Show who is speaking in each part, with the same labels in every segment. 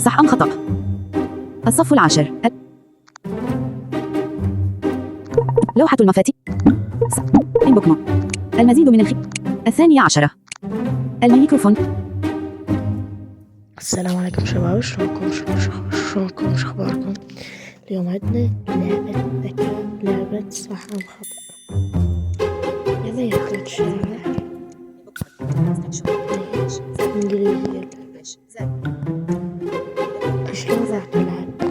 Speaker 1: صح أم خطأ؟ الصف العاشر. لوحة المفاتيح. صح. البكمة. المزيد من الثانية عشرة. الميكروفون.
Speaker 2: السلام عليكم شباب، شلونكم شو اخباركم؟ اليوم عندنا لعبة ذكاء، لعبة صح أم خطأ. يلا ياخد شرح انجليزي. شلون راح تلعب؟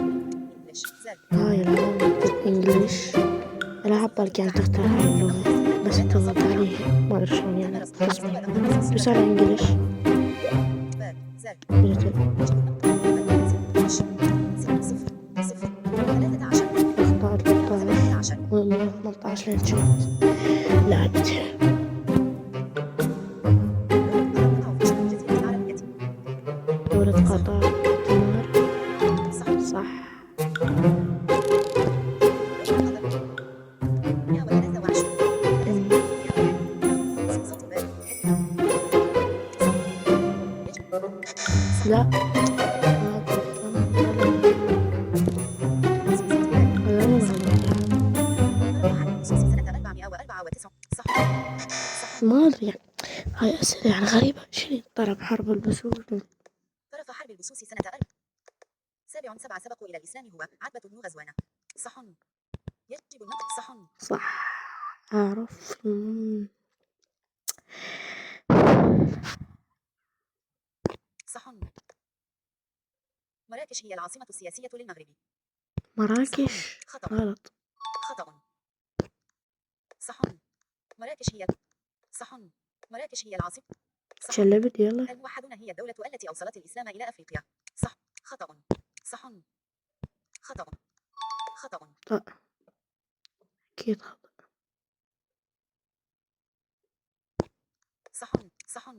Speaker 2: هاي العلامة انجليش، العب بالكان تختار هاي اللغة بس تضغط عليه، ما ادري شلون يعني دوس على انجليش. اختار 13 و 18 لين شفت لعبتها. دولة قطر. صح. لا ما ادري يعني، هاي اسئلة يعني غريبة. شنو طرف حرب البسوس؟
Speaker 1: طرف حرب البسوس سنة 7 سبقوا إلى الإسلام هو عتبة بن غزوان. صح. يجب النطق صح.
Speaker 2: صح. أعرف.
Speaker 1: صح. مراكش هي العاصمة السياسية للمغرب.
Speaker 2: مراكش.
Speaker 1: خطأ.
Speaker 2: غلط.
Speaker 1: خطأ. صح. مراكش هي صح. مراكش هي العاصمة. صح.
Speaker 2: شلبت يلا.
Speaker 1: الموحدون هي الدولة التي أوصلت الإسلام إلى أفريقيا. صح. خطأ. صح. خطأ. خطأ.
Speaker 2: لا أكيد خطأ.
Speaker 1: صح. صح.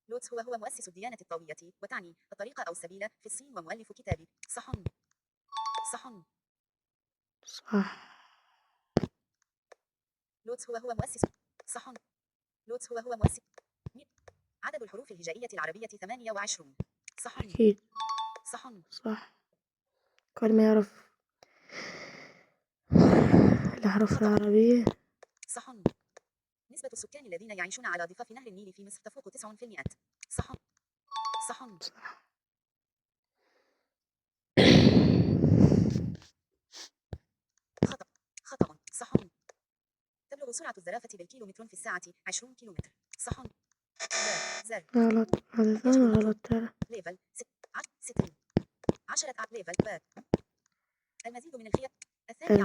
Speaker 1: لوتس هو مؤسس الديانة الطاوية وتعني الطريق أو السبيل في الصين ومؤلف كتاب. صح. صح.
Speaker 2: صح.
Speaker 1: لوتس هو مؤسس. صح. لوتس هو مؤسس. عدد الحروف الهجائية العربية 28. صح.
Speaker 2: أكيد
Speaker 1: صح.
Speaker 2: صح. كل ما يعرف الأحرف العربية.
Speaker 1: صح. نسبة السكان الذين يعيشون على ضفاف نهر النيل في مصر تفوق 9%. صح. صح.
Speaker 2: صح.
Speaker 1: خطأ. خطأ. صح. تبلغ سرعة الزرافة بالكيلومتر في الساعة 20 كيلومتر. صح. زر.
Speaker 2: غلط. هذا ثاني غلط ترى.
Speaker 1: ليفل 60. 10 ليفل باب. المزيد من الخيار.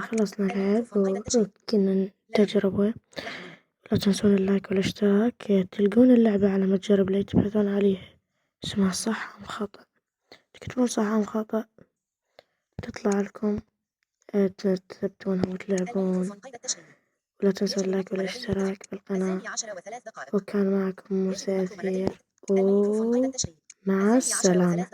Speaker 2: خلصنا لعب وكنا تجربة. لا تنسون اللايك والاشتراك. تلقون اللعبة على متجر بلاي تبحثون عليها، اسمها صح أم خطأ. تكتبون صح أم خطأ تطلع لكم، تثبتونها وتلعبون. ولا تنسوا اللايك والاشتراك بالقناة. وكان معكم موسى أثير، ومع السلامة.